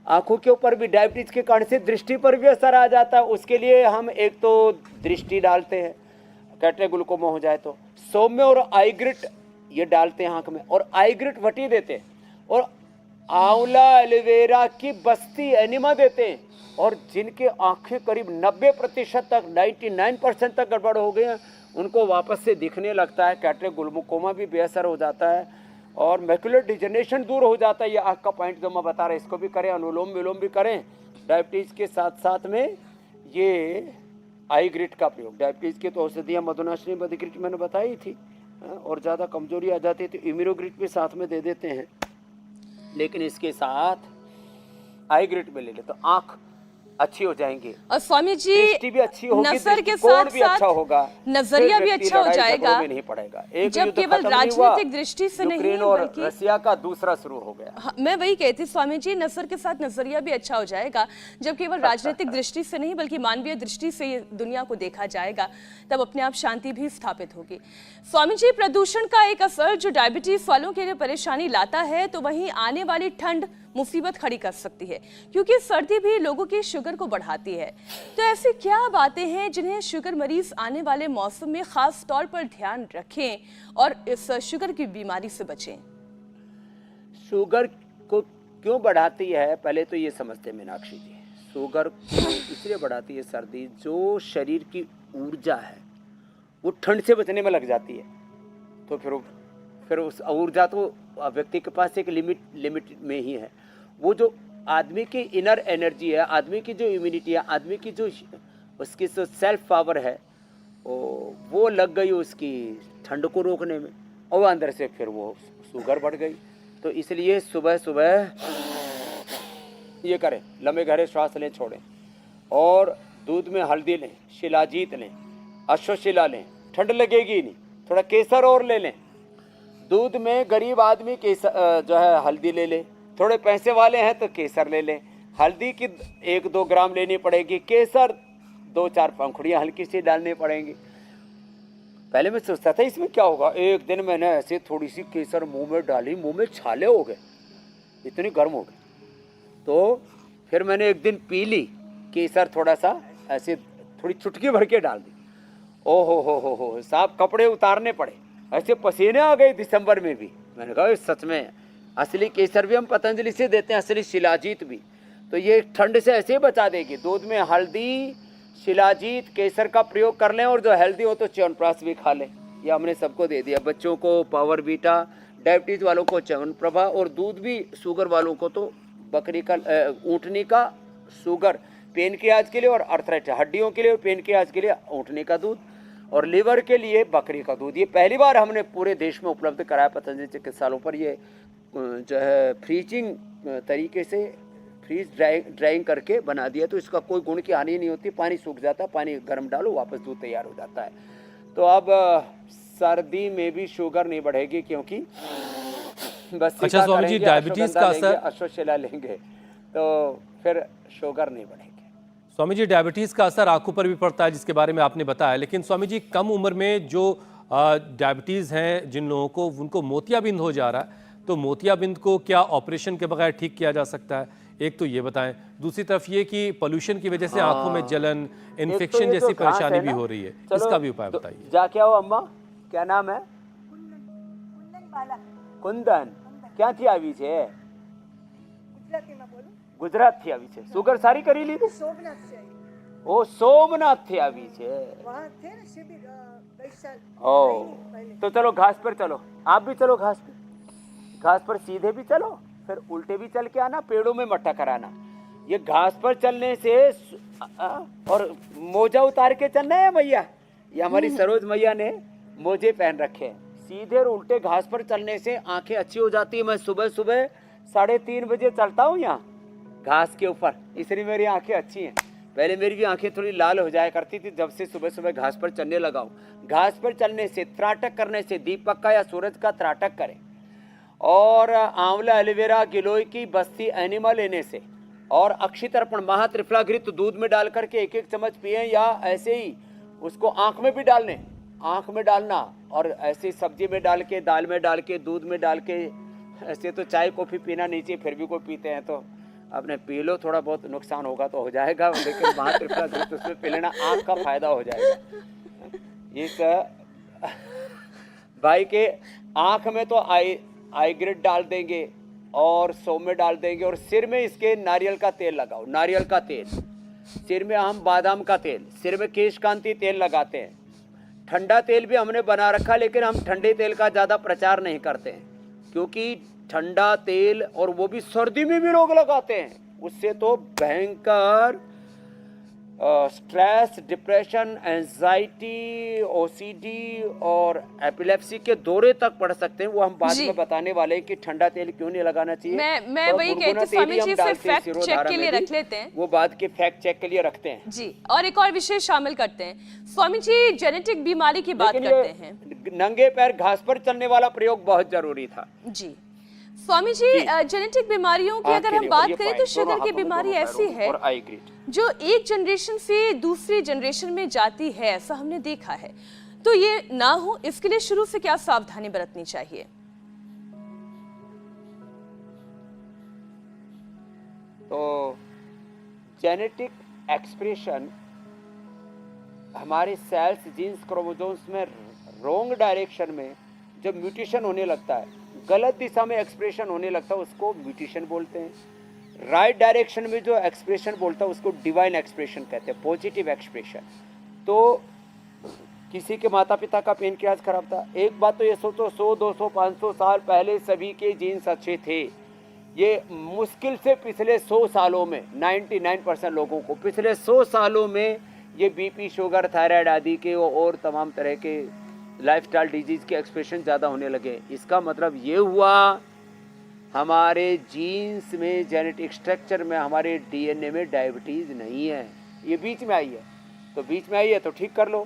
Speaker 3: आँखों के ऊपर भी डायबिटीज के कारण से दृष्टि पर भी असर आ जाता है। उसके लिए हम एक तो दृष्टि डालते हैं, कैटरेक्ट ग्लूकोमा हो जाए तो सौम्य और आईग्रिट ये डालते हैं आँख में, और आईग्रिट वटी देते हैं, और आंवला एलोवेरा की बस्ती एनिमा देते हैं। और जिनके आंखें करीब 90% तक, 99% तक गड़बड़ हो गए हैं, उनको वापस से दिखने लगता है। कैटरेक्ट ग्लूकोमा भी बेअसर हो जाता है और मैकुलर डिजनरेशन दूर हो जाता है। ये आँख का पॉइंट जो मैं बता रहा इसको भी करें, अनुलोम विलोम भी करें डायबिटीज़ के साथ साथ में। ये आई ग्रिट का प्रयोग, डायबिटीज़ की तो औषधियाँ मधुनाशिनी बदग्रिट मैंने बताई थी, और ज़्यादा कमजोरी आ जाती है तो इम्यूनोग्रिट भी साथ में दे देते हैं। लेकिन इसके साथ आई ग्रिट में ले ले तो आँख अच्छी हो जाएंगी,
Speaker 2: और स्वामी जी
Speaker 3: दृष्टि भी अच्छी होगी,
Speaker 2: नजर के
Speaker 3: दृष्टिकोण
Speaker 2: साथ
Speaker 3: भी अच्छा होगा,
Speaker 2: नजरिया भी अच्छा हो जाएगा।
Speaker 3: नहीं पड़ेगा। एक
Speaker 2: जब
Speaker 3: युद्ध
Speaker 2: केवल
Speaker 3: खत्म नहीं हुआ,
Speaker 2: राजनीतिक दृष्टि से नहीं
Speaker 3: यूक्रेन और
Speaker 2: बल्कि
Speaker 3: रसिया का दूसरा शुरू हो गया।
Speaker 2: हाँ, मैं वही कहती स्वामी जी, नजर के साथ नजरिया भी अच्छा हो जाएगा। जब केवल राजनीतिक दृष्टि से नहीं बल्कि मानवीय दृष्टि से ये दुनिया को देखा जाएगा, तब अपने आप शांति भी स्थापित होगी। स्वामी जी, प्रदूषण का एक असर जो डायबिटीज वालों के लिए परेशानी लाता है, तो वहीं आने वाली ठंड मुसीबत खड़ी कर सकती है, क्योंकि सर्दी भी लोगों की शुगर को बढ़ाती है। तो ऐसी क्या बातें हैं जिन्हें शुगर मरीज आने वाले मौसम में खास तौर पर ध्यान रखें और इस शुगर की बीमारी से बचें?
Speaker 3: शुगर को क्यों बढ़ाती है, पहले तो ये समझते हैं मीनाक्षी जी। शुगर को इसलिए बढ़ाती है सर्दी, जो शरीर की ऊर्जा है वो ठंड से बचने में लग जाती है। तो फिर उस ऊर्जा तो व्यक्ति के पास एक लिमिट में ही है। वो जो आदमी की इनर एनर्जी है, आदमी की जो इम्यूनिटी है, आदमी की जो उसकी जो सेल्फ पावर है, वो लग गई उसकी ठंड को रोकने में, और अंदर से फिर वो शुगर बढ़ गई। तो इसलिए सुबह सुबह ये करें, लंबे गहरे श्वास लें, छोड़ें, और दूध में हल्दी लें, शिलाजीत लें, अश्वशिला लें, ठंड लगेगी नहीं। थोड़ा केसर और ले लें। दूध में गरीब आदमी केसर जो है हल्दी ले ले, थोड़े पैसे वाले हैं तो केसर ले लें। हल्दी की 1-2 ग्राम लेनी पड़ेगी, केसर 2-4 पंखुड़ियाँ हल्की सी डालनी पड़ेंगी। पहले मैं सोचता था इसमें क्या होगा, एक दिन मैंने ऐसे थोड़ी सी केसर मुंह में डाली, मुंह में छाले हो गए, इतनी गर्म हो गई। तो फिर मैंने एक दिन पी ली केसर, थोड़ा सा ऐसे थोड़ी चुटकी भर के डाल दी। ओ हो साहब, कपड़े उतारने पड़े, ऐसे पसीने आ गए दिसंबर में भी। मैंने कहा सच में असली केसर भी हम पतंजलि से देते हैं, असली शिलाजीत भी। तो ये ठंड से ऐसे बचा देगी। दूध में हल्दी, शिलाजीत, केसर का प्रयोग कर लें, और जो हेल्दी हो तो च्यवनप्राश भी खा लें। ये हमने सबको दे दिया, बच्चों को पावर बीटा, डायबिटीज़ वालों को च्यवनप्रभा, और दूध भी शुगर वालों को तो बकरी का, ऊँटनी का शुगर, पेन के आज के लिए, और अर्थराइटिस हड्डियों के लिए पेन के आज के लिए ऊँटनी का दूध, और लीवर के लिए बकरी का दूध। ये पहली बार हमने पूरे देश में उपलब्ध कराया पतंजलि चिकित्सालयों पर। ये जो है फ्रीजिंग तरीके से फ्रीज ड्राइंग करके बना दिया, तो इसका कोई गुण की हानि नहीं होती। पानी सूख जाता, पानी गर्म डालो, वापस दूध तैयार हो जाता है। तो अब सर्दी में भी शुगर नहीं बढ़ेगी, क्योंकि बस
Speaker 1: अच्छा स्वामी जी, डायबिटीज का असर,
Speaker 3: अश्वशिला लेंगे तो फिर शुगर नहीं बढ़ेगी।
Speaker 1: स्वामी जी डायबिटीज का असर आंखों पर भी पड़ता है, जिसके बारे में आपने बताया, लेकिन स्वामी जी कम उम्र में जो डायबिटीज हैं जिन लोगों को, उनको मोतियाबिंद हो जा रहा है, तो मोतियाबिंद को क्या ऑपरेशन के बगैर ठीक किया जा सकता है? एक तो ये बताएं। दूसरी तरफ ये कि पोल्यूशन की वजह से आंखों में जलन, इन्फेक्शन जैसी परेशानी भी हो रही है, इसका भी उपाय बताइए।
Speaker 3: जा क्या हो अम्मा, क्या नाम है? कुंदन। क्या थी આવી છે?
Speaker 4: ગુજરાતીમાં બોલું.
Speaker 3: ગુજરાત થી આવી છે. સુગર સારી કરી લીધી?
Speaker 4: સોમનાથ છે.
Speaker 3: ओ सोमनाथ થી આવી છે.
Speaker 4: वहाँ थे ना शिविर कई साल
Speaker 3: ओ
Speaker 4: पहले.
Speaker 3: तो चलो घास पर चलो, आप भी चलो घास पर। घास पर सीधे भी चलो, फिर उल्टे भी चल के आना, पेड़ों में मत टकराना। ये घास पर चलने से और मोजा उतार के चलना है भैया, ये हमारी सरोज मैया ने मोजे पहन रखे हैं। सीधे और उल्टे घास पर चलने से आंखें अच्छी हो जाती है। मैं सुबह सुबह 3:30 बजे चलता हूँ यहाँ घास के ऊपर, इसलिए मेरी आंखें अच्छी हैं। पहले मेरी भी आंखें थोड़ी लाल हो जाया करती थी जब से सुबह सुबह घास पर चलने लगा हूँ। घास पर चलने से, त्राटक करने से, दीपक का या सूरज का त्राटक करें, और आंवला, एलोवेरा, गिलोय की बस्ती एनिमा लेने से, और अक्षितर्पण महात्रिफलाघृत दूध में डाल करके 1-1 चम्मच पिए, या ऐसे ही उसको आंख में भी डालने, आंख में डालना, और ऐसे सब्जी में डाल के, दाल में डाल के, दूध में डाल के। ऐसे तो चाय कॉफ़ी पीना नहीं चाहिए, फिर भी कोई पीते हैं तो आपने पी लो, थोड़ा बहुत नुकसान होगा तो हो जाएगा, लेकिन महात्रिफलाघृत उसमें पी लेना, आँख का फायदा हो जाएगा। इस भाई के आँख में तो आई ग्रिड डाल देंगे और सौंफ में डाल देंगे, और सिर में इसके नारियल का तेल लगाओ, नारियल का तेल। सिर में हम बादाम का तेल, सिर में केश कांति तेल लगाते हैं। ठंडा तेल भी हमने बना रखा, लेकिन हम ठंडे तेल का ज़्यादा प्रचार नहीं करते हैं, क्योंकि ठंडा तेल, और वो भी सर्दी में भी लोग लगाते हैं, उससे तो भयंकर स्ट्रेस, डिप्रेशन, एंजाइटी, ओसीडी और एपिलेप्सी के दौरे तक पड़ सकते हैं। वो हम बाद में बताने वाले हैं कि ठंडा तेल क्यों नहीं लगाना चाहिए।
Speaker 2: मैं वही कहती हूँ स्वामी जी, इसे फैक्ट चेक के लिए रख लेते हैं,
Speaker 3: वो बाद के फैक्ट चेक के लिए रखते हैं
Speaker 2: जी। और एक और विषय शामिल करते हैं स्वामी जी, जेनेटिक बीमारी की बात करते हैं।
Speaker 3: नंगे पैर घास पर चलने वाला प्रयोग बहुत जरूरी था
Speaker 2: जी। स्वामी जी, जेनेटिक बीमारियों की अगर हम बात करें तो शुगर की बीमारी ऐसी है जो एक जनरेशन से दूसरी जनरेशन में जाती है, ऐसा हमने देखा है। तो ये ना हो, इसके लिए शुरू से क्या सावधानी बरतनी चाहिए?
Speaker 3: तो जेनेटिक एक्सप्रेशन हमारे सेल्स, जीन्स, क्रोमोसोम्स में रॉन्ग डायरेक्शन में जब म्यूटेशन होने लगता है, गलत दिशा में एक्सप्रेशन होने लगता है, उसको म्यूटेशन बोलते हैं। राइट डायरेक्शन में जो एक्सप्रेशन बोलता है उसको डिवाइन एक्सप्रेशन कहते हैं, पॉजिटिव एक्सप्रेशन। तो किसी के माता पिता का पेनक्रियाज खराब था, एक बात तो ये सोचो 100, 200, 500 साल पहले सभी के जीन्स अच्छे थे। ये मुश्किल से पिछले 100 सालों में 99% लोगों को पिछले 100 सालों में ये बीपी, शुगर, थायराइड आदि के और तमाम तरह के लाइफस्टाइल डिजीज के एक्सप्रेशन ज़्यादा होने लगे। इसका मतलब ये हुआ हमारे जीन्स में, जेनेटिक स्ट्रक्चर में, हमारे डीएनए में डायबिटीज़ नहीं है, ये बीच में आई है। तो बीच में आई है तो ठीक कर लो।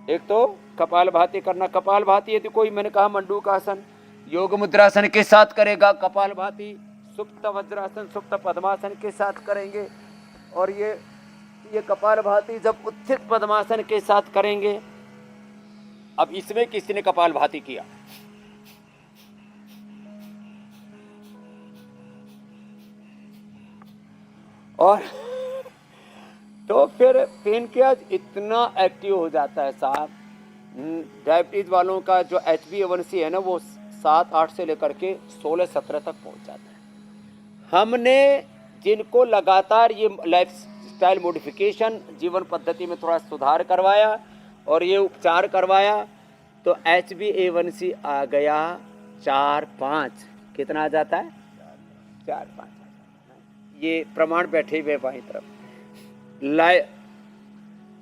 Speaker 3: एक तो कपालभाति करना, कपालभाति यदि कोई, मैंने कहा मंडूकासन, योग मुद्रासन के साथ करेगा, कपालभाति सुप्त वज्रासन, सुप्त पद्मासन के साथ करेंगे, और ये कपालभाति जब उत्थित पद्मासन के साथ करेंगे। अब इसमें किसी ने कपालभाति किया, और तो फिर पेनक्रियाज इतना एक्टिव हो जाता है साहब। डायबिटीज वालों का जो HbA1c है ना, वो 7-8 से लेकर के 16-17 तक पहुंच जाता है। हमने जिनको लगातार ये लाइफस्टाइल मॉडिफिकेशन, जीवन पद्धति में थोड़ा सुधार करवाया और ये उपचार करवाया, तो HbA1c आ गया 4-5। कितना आ जाता है? 4-5। ये प्रमाण बैठे हुए बाईं तरफ,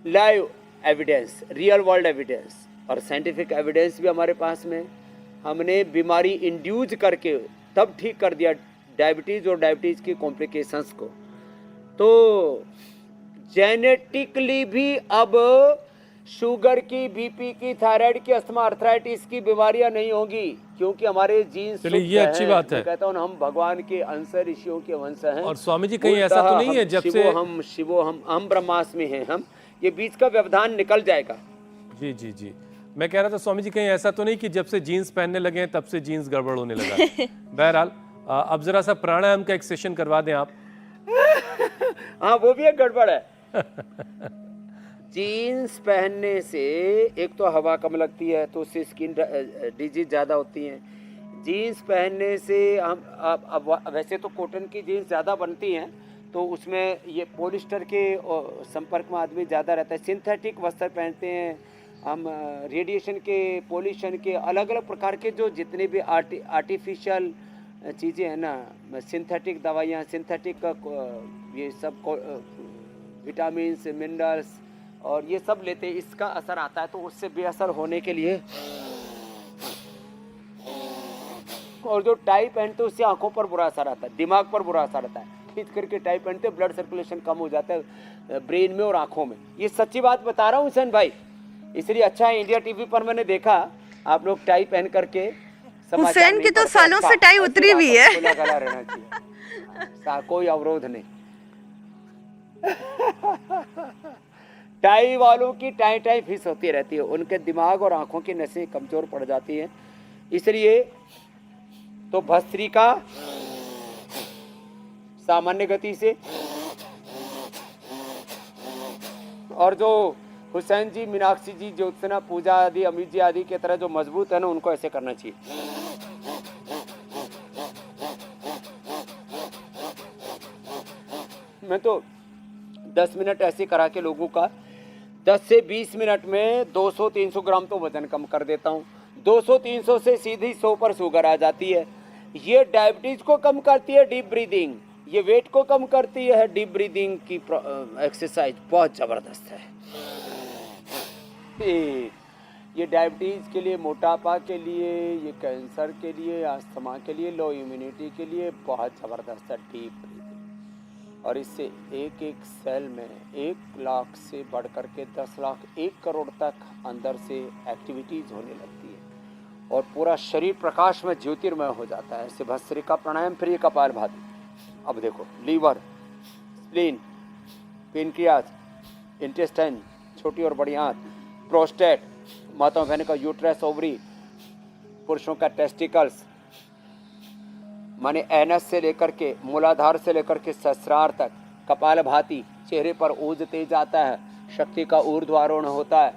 Speaker 3: live evidence, real world evidence और साइंटिफिक एविडेंस भी हमारे पास में। हमने बीमारी इंड्यूज करके तब ठीक कर दिया डायबिटीज़ और डायबिटीज़ की कॉम्प्लिकेशंस को। तो जेनेटिकली भी अब शुगर की, बीपी की, थायराइड की, अस्थमा, अर्थराइटिस की बीमारियां नहीं होंगी, क्योंकि हमारे जीन्स
Speaker 1: चलिए, ये अच्छी बात है।
Speaker 3: मैं कहता हूँ हम भगवान के अंश, ऋषियों के वंश हैं।
Speaker 1: और स्वामी जी कहीं ऐसा तो नहीं है जब से
Speaker 3: शिवो हम ब्रह्मास्मि हैं हम, ये बीच का व्यवधान निकल जाएगा।
Speaker 1: जी जी जी, मैं कह रहा था स्वामी जी कहीं ऐसा तो नहीं कि जब से जीन्स पहनने लगे हैं तब से जीन्स गड़बड़ होने लगा है। बहरहाल अब जरा सा प्राणायाम का एक सेशन करवा दें आप।
Speaker 3: हाँ, वो भी एक गड़बड़ है। जीन्स पहनने से एक तो हवा कम लगती है, तो उससे स्किन डिजीज ज़्यादा होती हैं। जीन्स पहनने से हम अब वैसे तो कॉटन की जीन्स ज़्यादा बनती हैं, तो उसमें ये पॉलिस्टर के संपर्क में आदमी ज़्यादा रहता है। सिंथेटिक वस्त्र पहनते हैं हम, रेडिएशन के, पोल्यूशन के, अलग अलग प्रकार के जो जितने भी आर्टिफिशियल चीज़ें हैं ना, सिंथेटिक दवाइयाँ, सिंथेटिक ये सब विटामिन, मिनरल्स और ये सब लेते हैं, इसका असर आता है। तो उससे बेअसर होने के लिए, और जो टाई पहनते हैं उससे आंखों पर बुरा असर आता है, दिमाग पर बुरा असर आता है। खींच करके टाई पहनते, ब्लड सर्कुलेशन कम हो जाता है ब्रेन में और आंखों में। ये सच्ची बात बता रहा हूँ हुसैन भाई, इसलिए अच्छा है इंडिया टीवी पर मैंने देखा आप लोग टाई पहन करके।
Speaker 5: हुसैन की तो सालों से टाई उतरी हुई है।
Speaker 3: खुला गला रहना चाहिए, कोई अवरोध नहीं। टाई वालों की टाई फिस होती रहती है, उनके दिमाग और आंखों की नसें कमजोर पड़ जाती हैं। इसलिए तो भस्त्रिका सामान्य गति से, और जो हुसैन जी, मीनाक्षी जी, ज्योत्सना, पूजा आदि, अमित जी आदि के तरह जो मजबूत है ना, उनको ऐसे करना चाहिए। मैं तो 10 मिनट ऐसे करा के लोगों का 10 से 20 मिनट में 200-300 ग्राम तो वजन कम कर देता हूँ। 200-300 से सीधी 100 पर शुगर आ जाती है। ये डायबिटीज को कम करती है डीप ब्रीदिंग, ये वेट को कम करती है डीप ब्रीदिंग की एक्सरसाइज बहुत ज़बरदस्त है। ये डायबिटीज़ के लिए, मोटापा के लिए, ये कैंसर के लिए, अस्थमा के लिए, लो इम्यूनिटी के लिए बहुत ज़बरदस्त है डीप ब्रीदिंग। और इससे एक एक सेल में 1 लाख से बढ़ कर के 10 लाख, 1 करोड़ तक अंदर से एक्टिविटीज़ होने लगती है और पूरा शरीर प्रकाश में ज्योतिर्मय हो जाता है। ऐसे भस्त्रिका प्राणायाम, फिर ये कपालभाति। अब देखो, लीवर, स्प्लीन, पेनक्रियाज, इंटेस्टाइन, छोटी और बड़ी आंत, प्रोस्टेट, माता बहन का यूट्रस, ओवरी, पुरुषों का टेस्टिकल्स, माने एनस से लेकर के मूलाधार से लेकर के सहस्रार तक, कपालभाति, चेहरे पर ओज तेज आता है, शक्ति का ऊर्ध्वारोहण होता है,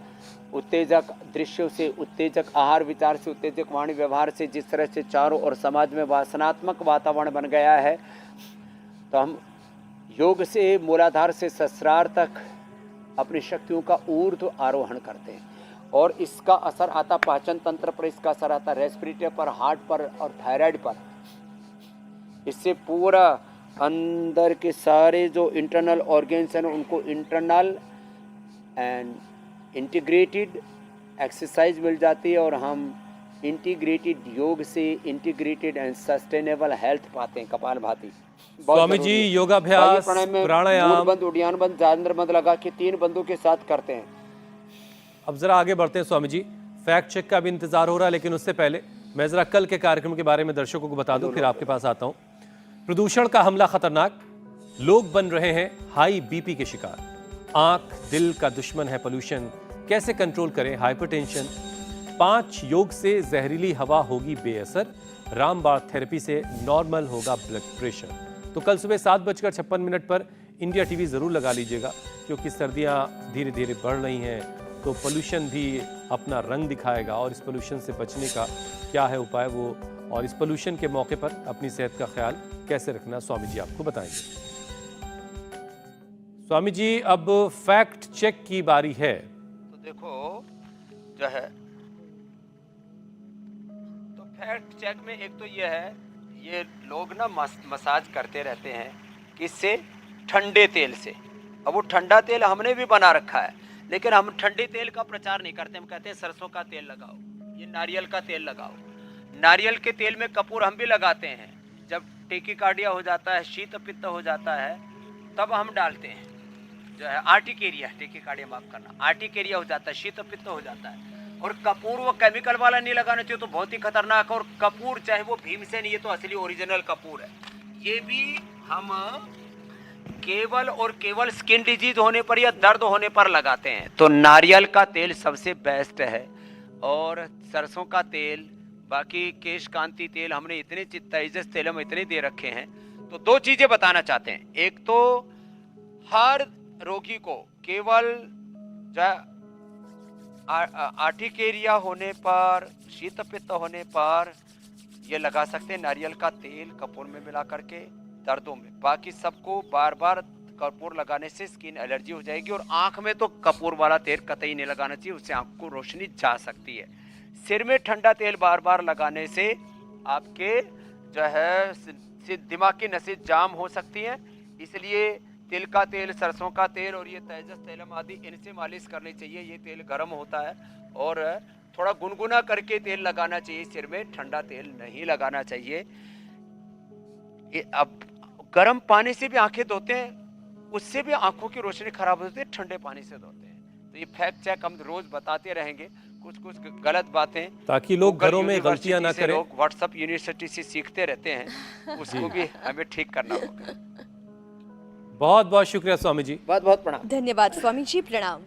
Speaker 3: उत्तेजक दृश्यों से, उत्तेजक आहार विचार से, उत्तेजक वाणी व्यवहार से, जिस तरह से चारों और समाज में वासनात्मक वातावरण बन गया है, तो हम योग से मूलाधार से सहस्रार तक अपनी शक्तियों का ऊर्ध्व आरोहण करते हैं। और इसका असर आता पाचन तंत्र पर, इसका असर आता रेस्पिरेटर पर, हार्ट पर और थायराइड पर। इससे पूरा अंदर के सारे जो इंटरनल ऑर्गन्स हैं उनको इंटरनल एंड इंटीग्रेटेड एक्सरसाइज मिल जाती है, और हम इंटीग्रेटेड योग से इंटीग्रेटेड एंड सस्टेनेबल हेल्थ पाते हैं। कपालभाति
Speaker 1: स्वामी जी योगाभ्यास, प्राणायाम,
Speaker 3: बंद, उड़ियान बंद, जांद्र बंद लगा के 3 बंदों के साथ करते हैं।
Speaker 1: अब जरा आगे बढ़ते हैं स्वामी जी। फैक्ट चेक का भी इंतजार हो रहा है, लेकिन उससे पहले मैं जरा कल के कार्यक्रम के बारे में दर्शकों को बता दूं, फिर आपके पास आता हूं। प्रदूषण का हमला खतरनाक, लोग बन रहे हैं हाई बीपी के शिकार। आंख दिल का दुश्मन है पोल्यूशन, कैसे कंट्रोल करें हाइपरटेंशन। 5 योग से जहरीली हवा होगी बेअसर, रामबाण थेरेपी से नॉर्मल होगा ब्लड प्रेशर। तो कल सुबह 7:56 पर इंडिया टीवी जरूर लगा लीजिएगा, क्योंकि सर्दियां धीरे धीरे बढ़ रही हैं, तो पोल्यूशन भी अपना रंग दिखाएगा, और इस पोल्यूशन से बचने का क्या है उपाय वो, और इस पोल्यूशन के मौके पर अपनी सेहत का ख्याल कैसे रखना, स्वामी जी आपको बताएंगे। स्वामी जी, अब फैक्ट चेक की बारी है।
Speaker 3: तो देखो जो है, तो फैक्ट चेक में एक तो ये है, ये लोग ना मसाज करते रहते हैं, किससे? ठंडे तेल से। अब वो ठंडा तेल हमने भी बना रखा है, लेकिन हम ठंडे तेल का प्रचार नहीं करते। हम कहते हैं सरसों का तेल लगाओ, ये नारियल का तेल लगाओ। नारियल के तेल में कपूर हम भी लगाते हैं, जब टेकिकार्डिया हो जाता है, शीत पित्त हो जाता है, तब हम डालते हैं।
Speaker 6: जो है आर्टिकेरिया, टेकिकार्डिया माफ करना, आर्टिकेरिया हो जाता है, शीत पित्त हो जाता है। और कपूर वो केमिकल वाला नहीं लगाना चाहिए, तो बहुत ही खतरनाक है। और कपूर चाहे वो भीमसेन, ये तो असली ओरिजिनल कपूर है, ये भी हम केवल और केवल स्किन डिजीज होने पर या दर्द होने पर लगाते हैं। तो नारियल का तेल सबसे बेस्ट है, और सरसों का तेल, बाकी केश कांति तेल, हमने इतने तेजस तेल हम इतने दे रखे हैं। तो दो चीजें बताना चाहते हैं। एक तो हर रोगी को केवल आर्टिकेरिया होने पर, शीत पित्त होने पर ये लगा सकते हैं नारियल का तेल कपूर में मिला करके दर्दों में। बाकी सबको बार बार कपूर लगाने से स्किन एलर्जी हो जाएगी। और आंख में तो कपूर वाला तेल कतई नहीं लगाना चाहिए, उससे आंख को रोशनी जा सकती है। सिर में ठंडा तेल बार बार लगाने से आपके जो है दिमाग की नसें जाम हो सकती हैं। इसलिए तिल का तेल, सरसों का तेल और ये तेजस तेलम आदि, इनसे मालिश करनी चाहिए। ये तेल गर्म होता है और थोड़ा गुनगुना करके तेल लगाना चाहिए सिर में, ठंडा तेल नहीं लगाना चाहिए। अब गर्म पानी से भी आंखें धोते हैं, उससे भी आंखों की रोशनी खराब होती है, ठंडे पानी से धोते हैं। तो ये फैक्ट चेक हम रोज बताते रहेंगे, कुछ कुछ गलत बातें,
Speaker 1: ताकि लोग घरों में गलतियां ना करें।
Speaker 6: लोग व्हाट्सएप यूनिवर्सिटी से सीखते रहते हैं, उसको भी हमें ठीक करना होगा।
Speaker 1: बहुत बहुत शुक्रिया स्वामी जी।
Speaker 6: बहुत बहुत प्रणाम।
Speaker 5: धन्यवाद स्वामी जी, प्रणाम।